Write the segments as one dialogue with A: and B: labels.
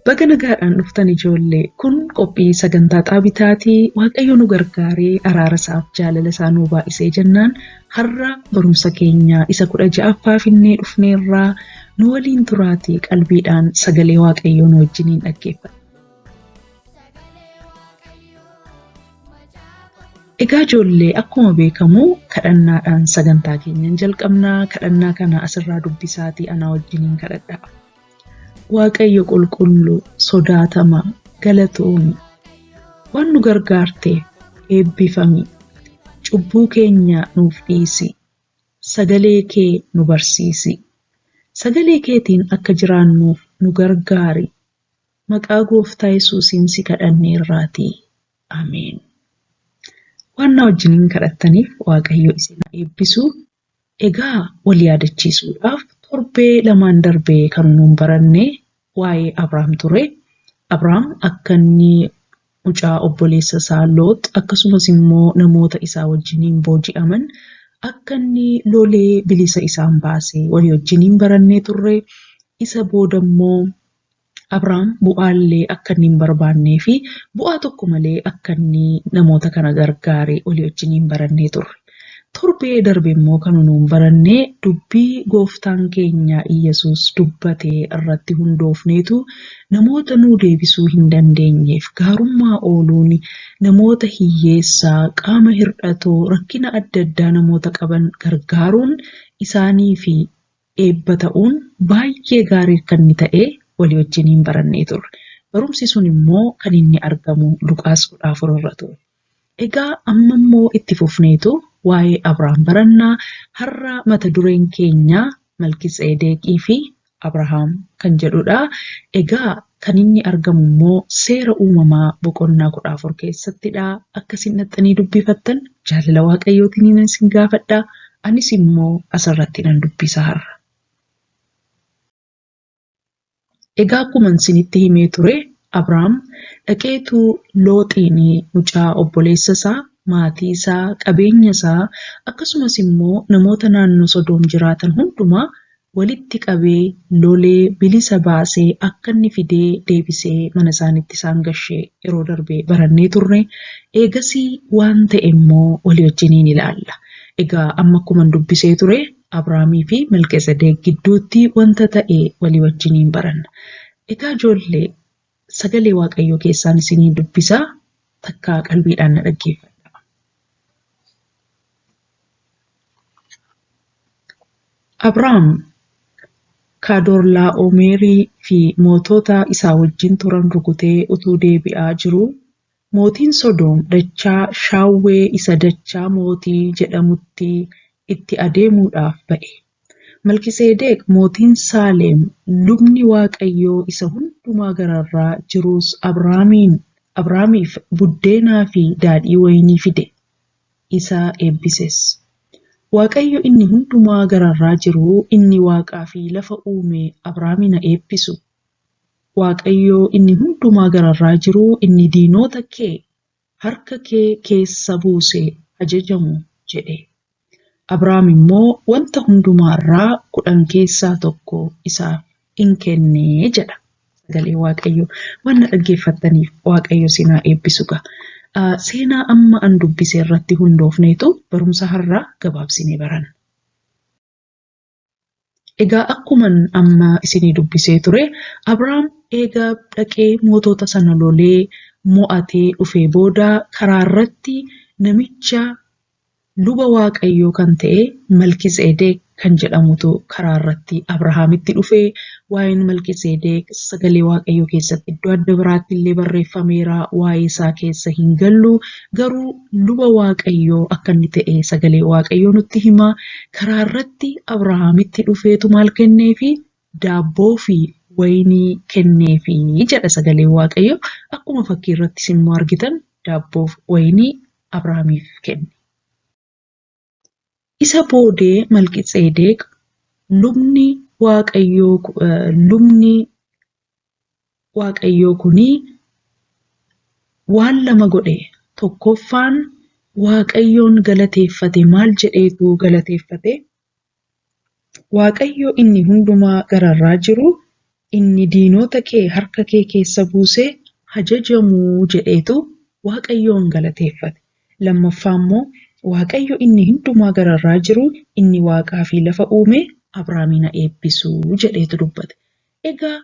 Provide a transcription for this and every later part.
A: Baga nagaadhaan dhuftan ijoollee kun qophii sagantaa xaabitaatii Waaqayyo nu gargaaree araara isaaf jaalala isaa nuu baay'isee jennaan har'a barumsa keenya isa 16ffaa finnee dhufneerraa nu waliin turaatii qalbiidhaan sagalee Waaqayyoo nu wajjiniin dhaggeeffadha. Egaa ijoollee akkuma beekamu kadhannaadhaan sagantaa keenyan jalqabnaa kadhannaa kana asirraa dubbisaatii anaa wajjiniin kadhadhaa. Waaqayyo qulqulluu sodaatama galatoomi waan nu gargaarte eebbifami cubbuu keenya nuuf dhiisi sagalee kee nu barsiisi sagalee keetiin akka jiraannuuf nu gargaari maqaa gooftaa Yesuusiin si kadhanneerraatii ameen. Waan na wajjiniin kadhattaniif Waaqayyo isin eebbisu. Egaa wal yaadachiisuudhaaf torbee lamaan darbee kan nuun baranne waa'ee Abrahaam ture. Abrahaam akka inni mucaa obboleessa isaa Loot akkasumas immoo namoota isaa wajjiniin booji'aman akka inni lolee bilisa isaan baasee walii wajjiniin barannee turre. Isa booda immoo Abrahaam bu'aallee akka inni hin barbaannee fi bu'aa tokko malee akka inni namoota kana gargaaree walii wajjiniin barannee turre. Torbee darbe immoo kan nuun barannee dubbii gooftaan keenya Iyyasuus dubbatee irratti hundoofneetu namoota nuu deebisuu hin dandeenyeef gaarummaa ooluun namoota hiyyeessaa qaama hir'atoo rakkina adda addaa namoota qaban gargaaruun isaanii fi eebba ta'uun baay'ee gaarii kan inni ta'e walii wajjiniin barannee turre. Barumsi sun immoo kan inni argamu Luqaas 14 irra ture. Egaa amma immoo itti fufneetu waa'ee Abrahaam barannaa har'a mata dureen keenya Malkiiseedeqii fi Abrahaam kan jedhudha. Egaa kan inni argamu immoo seera uumamaa boqonnaa 14 keessattidha. Akka isin dhattanii dubbifattan jaalala Waaqayyootiin isin gaafadha. Anis immoo asirratti nan dubbisa har'a. Egaa akkuma isinitti himee ture Abrahaam dhaqeetu Looxiin mucaa obboleessa isaa maatii isaa qabeenya isaa akkasumas immoo namoota naannoo Sodoom jiraatan hundumaa walitti qabee lolee bilisa baasee akka inni fidee deebisee mana isaaniitti isaan gashee yeroo darbee barannee turre. Eegasii waan ta'e immoo walii wajjiniin ilaalla. Egaa amma akkuma dubbisee ture Abrahaamii fi Malkiiseedeq gidduutti wanta ta'e walii wajjiniin baranna. Egaa ijoollee sagalee Waaqayyoo keessaan isinii dubbisaa takkaa qalbiidhaan na dhaggeeffadha. Abrahaam Kaadorlaa'omeerii fi mootota isaa wajjin turan rukutee utuu deebi'aa jiru mootiin Sodoom dachaa Shaawwee isa dachaa mootii jedhamutti itti adeemuudhaaf ba'e. Malkiiseedeq mootiin Saaleem lubni Waaqayyoo isa hundumaa gararraa jirus Abrahaamiif buddeenaa fi daadhii wayinii fide. Isa eebbises. Waaqayyo inni hundumaa gararraa jiru inni waaqaa fi lafa uume Abrahaamin haa eebbisu. Waaqayyo inni hundumaa gararraa jiru inni diinota kee harka kee keessa buusee ajajamu jedhe. Abrahaam immoo wanta hundumaarraa 10 keessaa tokko isaaf in kennee jedha. Sagalee Waaqayyo waan dhaggeeffattaniif Waaqayyo isin haa eebbisu. Seenaa amma an dubbisee irratti hundoofneetu barumsa har'aa gabaabsinee baranna. Egaa akkuman amma isinii dubbisee ture Abrahaam eegaa dhaqee mootota sana lolee mo'atee dhufee booda karaa irratti namicha luba Waaqayyoo kan ta'e Malkiiseedeq kan jedhamutu karaa irratti Abrahaamitti dhufee. Waa'een Malkiiseedeq sagalee Waaqayyoo keessatti iddoo adda biraatti illee barreeffameera. Waa'ee isaa keessa hin gallu garuu luba Waaqayyoo akka inni ta'e sagalee Waaqayyoo nutti hima. Karaa irratti Abrahaamitti dhufeetu maal kenneefi daabboo fi wayinii kenneefi jedha sagalee Waaqayyoo. Akkuma fakkii irratti immoo argitan daabboo fi wayinii Abrahaamiif kenne. Isa boodee Malkiiseedeq lubni Waaqayyoo kuni waan lama godhe. Tokkoffaan Waaqayyoon galateeffate. Maal jedheetu galateeffate? Waaqayyo inni hundumaa gararraa jiru inni diinota kee harka kee keessa buusee ajajamuu jedheetu Waaqayyoon galateeffate. Lammaffaa immoo Waaqayyo inni hundumaa gararraa jiru inni waaqaa fi lafa uume Abrahaamiin eebbisuu jedheetu dubbate. Egaa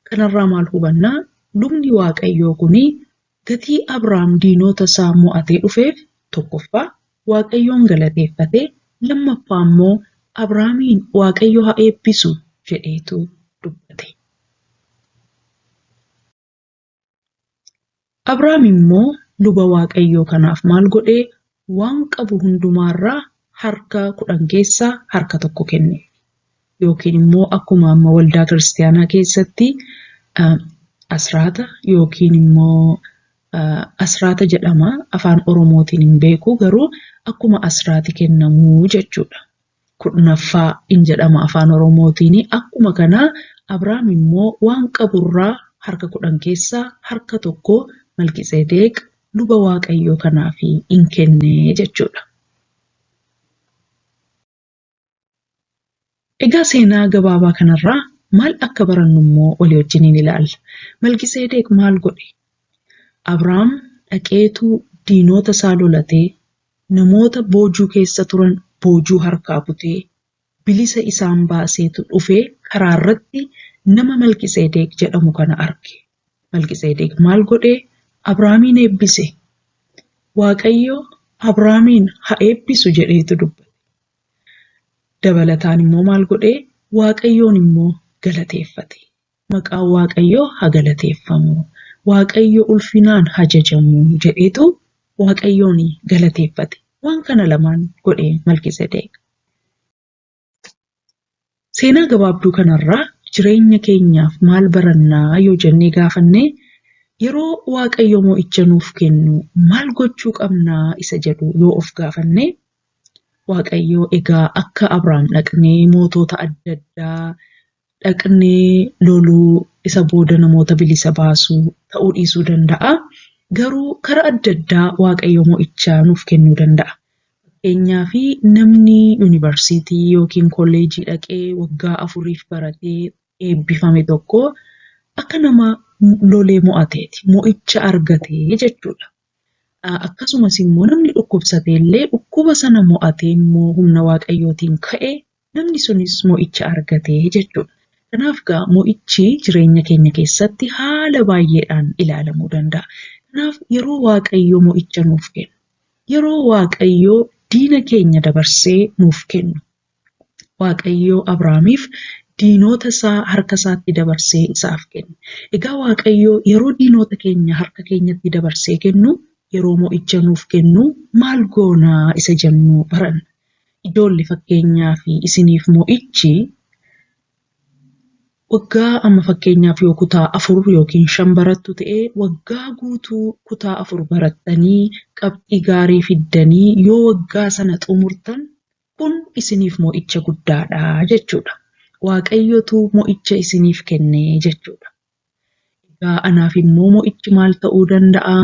A: kanarraa maal hubannaa? Lubni Waaqayyoo kuni gatii Abrahaam diinota isaa mo'atee dhufeef tokkoffaa Waaqayyoon galateeffate, lammaffaa immoo Abrahaamiin Waaqayyo haa eebbisu jedheetu dubbate. Abrahaam immoo luba Waaqayyoo kanaaf maal godhee? Waan qabu hundumaarraa harka 10 keessaa harka tokko kenne. Yookiin immoo akkuma amma waldaa kiristaanaa keessatti asraata yookiin immoo asraata jedhama. Afaan Oromootiin hin beeku, garuu akkuma asraati kennamuu jechuudha. 10ffaa in jedhama afaan Oromootiin. Akkuma kana Abrahaam immoo waan qaburraa harka 10 keessaa harka tokko Malkiiseedeq luba Waaqayyoo kanaaf in kenne jechuudha. Egaa seenaa gabaabaa kanarraa maal akka barannu immoo walii wajjiniin ilaalla. Malkiiseedeq maal godhe? Abrahaam dhaqeetu diinota isaa lolatee namoota boojuu keessa turan boojuu harkaa butee bilisa isaan baaseetu dhufee karaa irratti nama Malkiiseedeq jedhamu kana arge. Malkiiseedeq maal godhee? Abrahaamiin eebbise. Waaqayyo Abrahaamiin haa eebbisu jedheetu dubbate. Dabalataan immoo maal godhee? Waaqayyoon immoo galateeffate. Maqaan Waaqayyoo haa galateeffamu. Waaqayyo ulfinaan haa ajajamu jedheetu Waaqayyoon galateeffate. Waan kana lamaan godhee Malkiiseedeq. Seenaa gabaabduu kanarraa jireenya keenyaaf maal barannaa yoo jennee gaafannee, yeroo Waaqayyo mo'icha nuuf kennu maal gochuu qabnaa isa jedhu yoo of gaafannee, Waaqayyo egaa akka Abrahaam dhaqnee mootota adda addaa dhaqnee loluu isa booda namoota bilisa baasuu ta'uu dhiisuu danda'a. Garuu karaa adda addaa Waaqayyo mo'icha nuuf kennuu danda'a. Fakkeenyaaf namni yuunivarsiitii yookiin kolleejii dhaqee waggaa 4 baratee eebbifame tokko akka nama lolee mo'ateeti. Mo'icha argatee jechuudha. Akkasumas immoo namni dhukkubsatee illee dhukkuba sana mo'atee immoo humna Waaqayyootiin ka'ee namni sunis mo'icha argatee jechuudha. Kanaaf egaa mo'ichi jireenya keenya keessatti haala baay'eedhaan ilaalamuu danda'a. Kanaaf yeroo Waaqayyo mo'icha nuuf kennu, yeroo Waaqayyo diina keenya dabarsee nuuf kennu, Waaqayyo Abrahaamiif diinota isaa harka isaatti dabarsee isaaf kenne. Egaa Waaqayyo yeroo diinota keenya harka keenyatti dabarsee kennu, yeroo mo'icha nuuf kennu maal goonaa isa jennu baranna. Ijoollee fakkeenyaaf isiniif mo'ichi waggaa amma fakkeenyaaf yoo kutaa 4 yookiin 5 barattu ta'ee waggaa guutuu kutaa 4 barattanii qabxii gaarii fiddanii yoo waggaa sana xumurtan kun isiniif mo'icha guddaadha jechuudha. Waaqayyotu mo'icha isiniif kennee jechuudha. Egaa anaaf immoo mo'ichi maal ta'uu danda'a?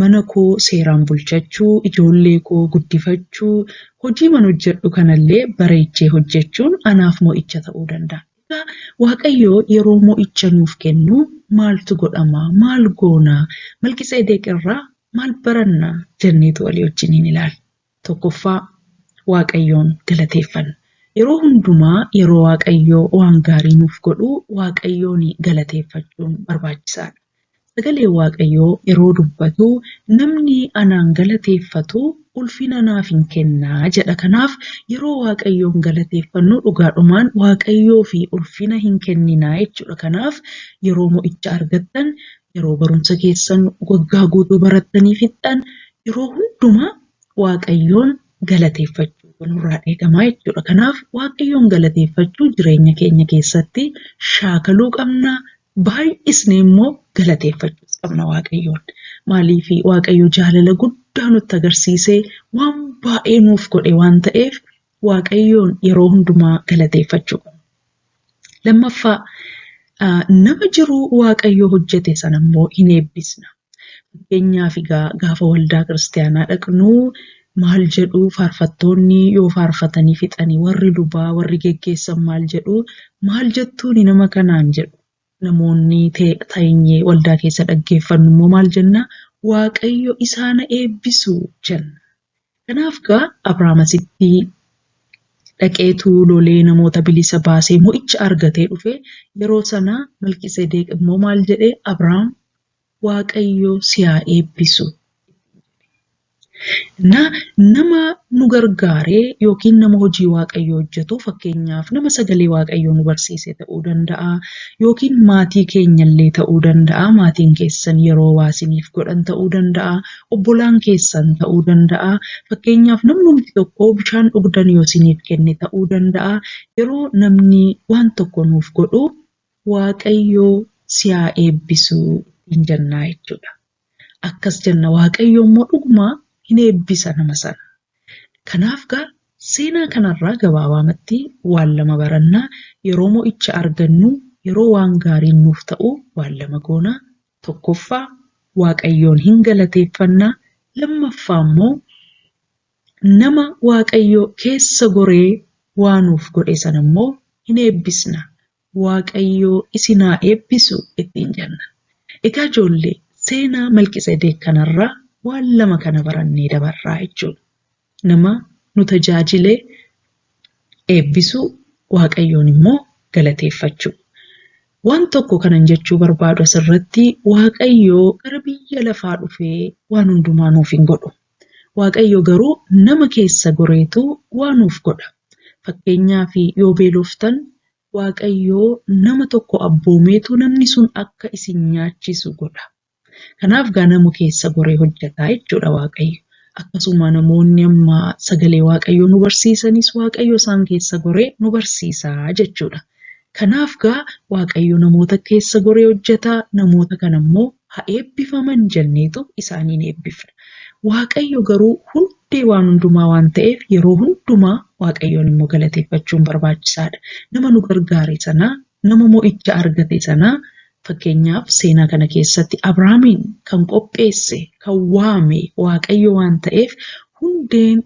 A: Mana koo seeraan bulchachuu, ijoollee koo guddifachuu, hojii man hojjedhu kanallee bareechee hojjechuun anaaf mo'icha ta'uu danda'a. Egaa Waaqayyo yeroo mo'icha nuuf kennu maaltu godhama? Maal goona? Malkiiseedeq irraa maal baranna jenneetu walii wajjiniin ilaalla. Tokkoffaa Waaqayyoon galateeffanna. Yeroo hundumaa yeroo Waaqayyoo waan gaarii nuuf godhu Waaqayyoon galateeffachuun barbaachisaadha. Sagaleen Waaqayyoo yeroo dubbatu namni anaan galateeffatu ulfina naaf hin kennaa jedha. Kanaaf yeroo Waaqayyoon galateeffannu dhugaadhumaan Waaqayyoo fi ulfina hin kenninaa jechuudha. Kanaaf yeroo mo'icha argattan, yeroo barumsa keessan waggaa guutuu barattanii fixxan, yeroo hundumaa Waaqayyoon galateeffachuu nurraa eegamaa jechuudha. Kanaaf Waaqayyoon galateeffachuu jireenya keenya keessatti shaakaluu qabna. Baay'isnee immoo galateeffachuu qabna Waaqayyoon. Maaliif Waaqayyo jaalala guddaa nutti agarsiisee waan baay'ee nuuf godhe waan ta'eef Waaqayyoon yeroo hundumaa galateeffachuu qabna. Lammaffaa nama jiruu Waaqayyo hojjete sana immoo hin eebbisna. Fakkeenyaaf gaafa waldaa kiristaanaa dhaqnu maal jedhu faarfattoonni yoo faarfatanii fixanii warri lubaa warri geggeessan maal jedhu? Maal jettuuni nama kanaan jedhu? namoonni teenyee waldaa keessa dhaggeeffannu immoo maal jenna? Waaqayyo isaan eebbisu jenna. Kanaaf gaa Abrahaam asitti dhaqeetu lolee namoota bilisa baasee mo'icha argatee dhufe. Yeroo sana Malkiiseedeq immoo maal jedhee? Abrahaam Waaqayyo si haa eebbisu. Nama nu gargaaree yookiin nama hojii waaqayyoo hojjetu, fakkeenyaaf nama sagalee waaqayyoo nu barsiise ta'uu danda'a, yookiin maatii keenyallee ta'uu danda'a, maatiin keessan yeroo waa isiniif godhan ta'uu danda'a, obbolaan keessan ta'uu danda'a. Fakkeenyaaf namni tokko bishaan dhugdan yoo isiniif kenne ta'uu danda'a. Yeroo namni waan tokko nuuf godhu waaqayyoo si haa eebbisu hin jennaa jechuudha. Akkas jenna, waaqayyo immoo dhuguma hin eebbisa nama sana. Kanaaf gaa seenaa kanarraa gabaabaamatti waan lama barannaa. Yeroo mo'icha argannu, yeroo waan gaariin nuuf ta'u waan lama goona. Tokkoffaa waaqayyoon hin galateeffannaa. Lammaffaa immoo nama waaqayyoo keessa goree waan nuuf godhe sana immoo hin eebbisna. Waaqayyoo isin haa eebbisu ittiin jenna. Egaa ijoollee seenaa Malkiiseedeq kanarraa waan lama kana barannee dabarraa jechuudha. Nama nu tajaajilee eebbisuu, waaqayyoon immoo galateeffachuu. Waan tokko kanan jechuu barbaadu asirratti, waaqayyoo gara biyya lafaa dhufee waan hundumaa nuuf hin godhu. Waaqayyo garuu nama keessa goreetu waan nuuf godha. Fakkeenyaaf yoo beeloftan waaqayyoo nama tokko abboomeetu namni sun akka isin nyaachisu godha. Kanaaf gaa nama keessa goree hojjetaa jechuudha waaqayyo. Akkasuma namoonni amma sagalee waaqayyoo nu barsiisanis waaqayyo isaan keessa goree nu barsiisaa jechuudha. Kanaaf gaa waaqayyo namoota keessa goree hojjetaa, namoota kana immoo haa eebbifaman jenneetu isaaniin eebbifna. Waaqayyo garuu hundee waan hundumaa waan ta'eef yeroo hundumaa waaqayyoon immoo galateeffachuun barbaachisaadha. Nama nu gargaare sanaa, nama mo'icha argate sanaa, fakkeenyaaf seenaa kana keessatti Abrahaamiin kan qopheesse, kan waame waaqayyo waan ta'eef, hundeen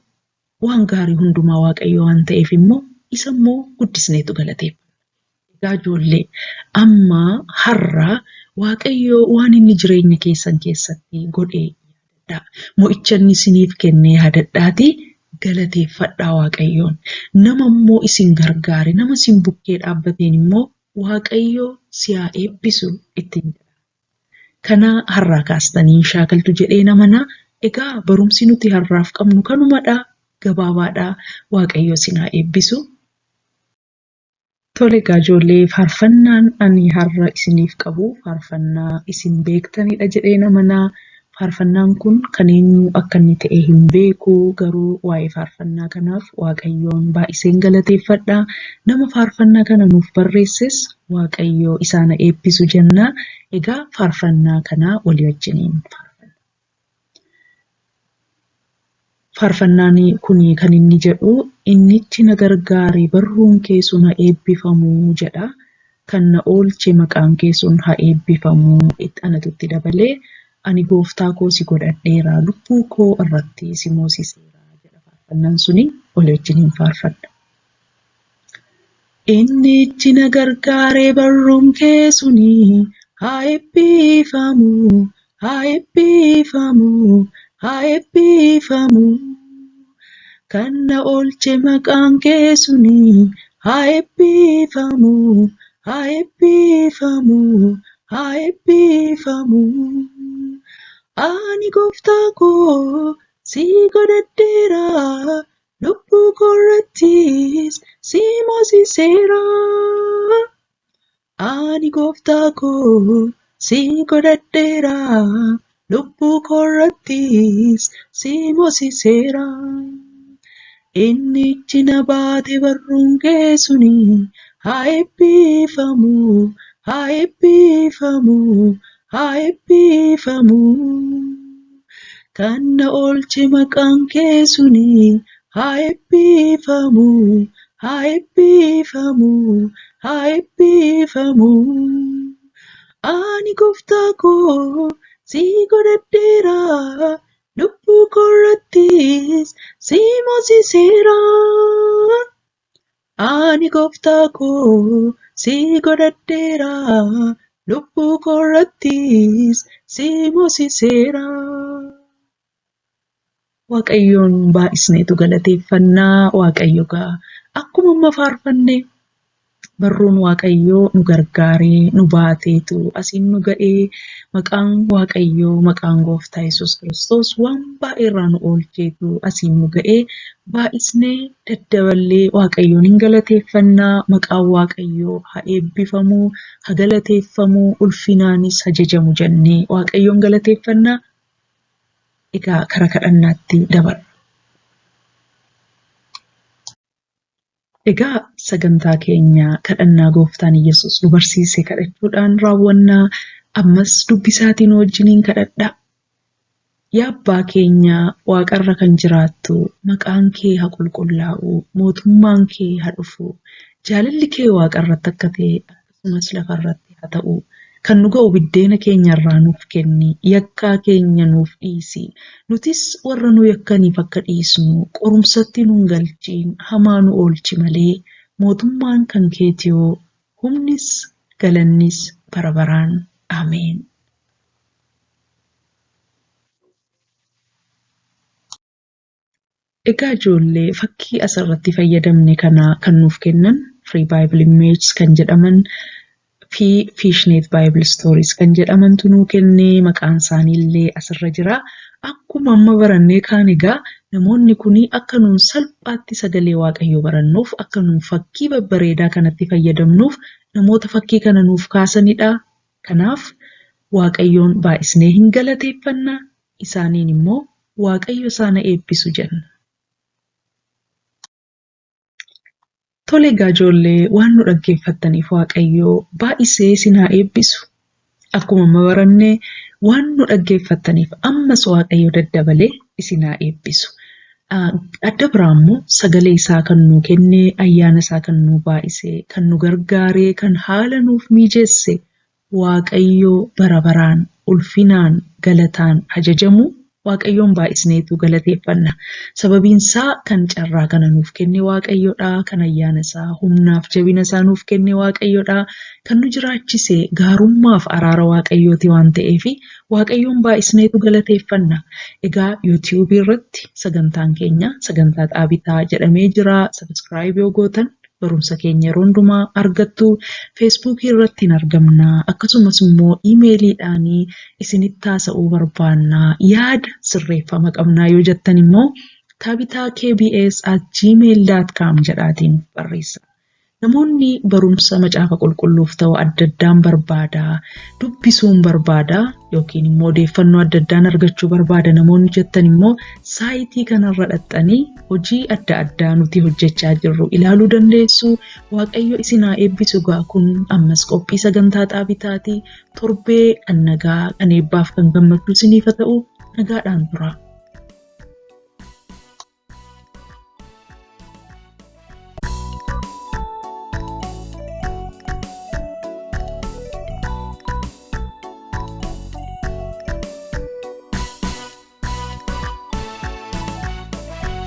A: waan gaarii hundumaa waaqayyo waan ta'eef immoo isa immoo guddisneetu galateeffanna. Egaa ijoollee amma har'a waaqayyo waan inni jireenya keessan keessatti godhe yaadadhaa. Mo'icha inni isiniif kennee yaadadhaatii galateeffadhaa waaqayyoon. Nama immoo isin gargaare, nama isin bukkee dhaabbateen immoo waaqayyo si haa eebbisu ittiin jedha. Kana har'aa kaastanii shaakaltu jedhee namanaa. Egaa barumsi nuti har'aaf qabnu kanumadha. Gabaabaadha. Waaqayyo si haa eebbisu. Tole egaa ijoollee, faarfannaan ani har'a isiniif qabu faarfannaa isin beektanidha jedhee namanaa. Faarfannaan kun kan eenyu akka inni ta'e hin beeku, garuu waa'ee faarfannaa kanaaf waaqayyoon baay'iseen galateeffadha. Nama faarfannaa kana nuuf barreesses waaqayyo isaan eebbisu jenna. Egaa faarfannaa kana walii wajjiniin faarfanna. Faarfannaan kun kan inni jedhu, innichi na gargaare barruun kee sun haa eebbifamu jedha. Kan na oolche maqaan kee sun haa eebbifamu anatutti dabalee. Ani gooftaa koo si godhadheera, lubbuu koo irratti si moosiseera jedha faarfannaan suni. Walii wajjiniin faarfanna. Innichi na gargaare barruun kee suni haa eebbifamu, haa eebbifamu, haa eebbifamu. Kan na oolche maqaan kee suni haa eebbifamu, haa eebbifamu, haa eebbifamu. Ani gooftaa koo si godhadheera, lubbuu koo irrattis si moosiseera. Ani gooftaa koo si godhadheera, lubbuu koo irrattis si moosiseera. Innichi na baate barruun kee suni haa eebbifamu, haa eebbifamu, haa eebbifamu. Kan na oolche maqaan kee suni haa eebbifamu, haa eebbifamu, haa eebbifamu. Ani gooftaa koo si godhadheera, lubbuu koo irrattis si moosiseera. Ani gooftaa koo si godhadheera, lubbuu koorrattis si moosiseera. Waaqayyoon baay'isneetu galateeffannaa. Waaqayyo gaa akkuma amma faarfanne barruun Waaqayyoo nu gargaaree nu baateetu asiin nu ga'ee maqaan Waaqayyoo maqaan gooftaa Yesuus Kiristoos waan baay'eerraa nu oolcheetu asiin nu ga'ee baay'isnee daddaballee Waaqayyoon hin galateeffannaa. Maqaan Waaqayyoo haa eebbifamuu, haa galateeffamuu, ulfinaanis haa jajamu jennee Waaqayyoon galateeffannaa. Egaa kara kadhannaatti dabarra. Egaa sagantaa keenya kadhannaa gooftaan Yesuus nu barsiise kadhachuudhaan raawwannaa. Ammas dubbisaatiin wajjiniin kadhadhaa. Yaa Abbaa keenya Waaqarra kan jiraattu, maqaan kee haa qulqullaa'u, mootummaan kee haa dhufu, jaalalli kee Waaqarratti akka ta'e akkasumas lafarratti haa ta'u. Kan nu ga'u biddeena keenyarraa nuuf kenni, yakkaa keenya nuuf dhiisi. Nutis warra nu yakkaniif akka dhiisnu, qorumsatti nu hin galchiin, hamaa nu oolchi malee, mootummaan kan keetiyoo, humnis galannis bara baraan. Ameen. Egaa ijoollee fakkii asirratti fayyadamne kana kan nuuf kennan Free Bible Images kan jedhaman fi Fishnet Bible Stories kan jedhamantu nuu kennee maqaan isaaniillee asirra jira. Akkuma amma barannee kaan egaa namoonni kun akka nuun salphaatti sagalee Waaqayyoo barannuuf, akka nuun fakkii babbareedaa kanatti fayyadamnuuf namoota fakkii kana nuuf kaasanidha. Kanaaf Waaqayyoon baay'isnee hin galateeffannaa, isaaniin immoo Waaqayyo isaan eebbisu jenna. Tole egaa ijoollee waan nu dhaggeeffattaniif Waaqayyoo baay'isee isin haa eebbisu. Akkuma amma barannee waan nu dhaggeeffattaniif ammas Waaqayyo daddabalee isin haa eebbisu. Adda biraa immoo sagalee isaa kan nuu kennee, ayyaana isaa kan nuu baay'isee, kan nu gargaaree, kan haala nuuf mijeesse Waaqayyoo bara baraan ulfinaan galataan hajajamu. Waaqayyoon baay'isneetu galateeffanna. Sababiin isaa kan carraa kana nuuf kenne Waaqayyoodha. Kan ayyaana isaa humnaaf jabina isaa nuuf kenne Waaqayyoodha. Kan nu jiraachise gaarummaaf araara Waaqayyooti waan ta'eef Waaqayyoon baay'isneetu galateeffanna. Egaa YouTube irratti sagantaan keenya sagantaa Xaabitaa jedhamee jira. Subscribe yoo gootan barumsa keenya yeroo hundumaa argattu. Facebook irratti hin argamna. Akkasumas immoo emailiidhaan isinitti haasa'uu barbaanna. Yaada sirreeffama qabnaa yoo jettan immoo tabitakbs@gmail.com jedhaatiin barreessa. Namoonni barumsa macaafa qulqulluuf ta'u adda addaan barbaada, dubbisuun barbaada yookiin immoo odeeffannoo adda addaan argachuu barbaada namoonni jettan immoo saayitii kanarra dhaxxanii hojii adda addaa nuti hojjechaa jirru ilaaluu dandeessu. Waaqayyo isin haa eebbisu. Kun ammas qophii sagantaa Xaabitaati. Torbee kan nagaa, kan eebbaaf kan gammachuu isiniif haa ta'u. Nagaadhaan tura.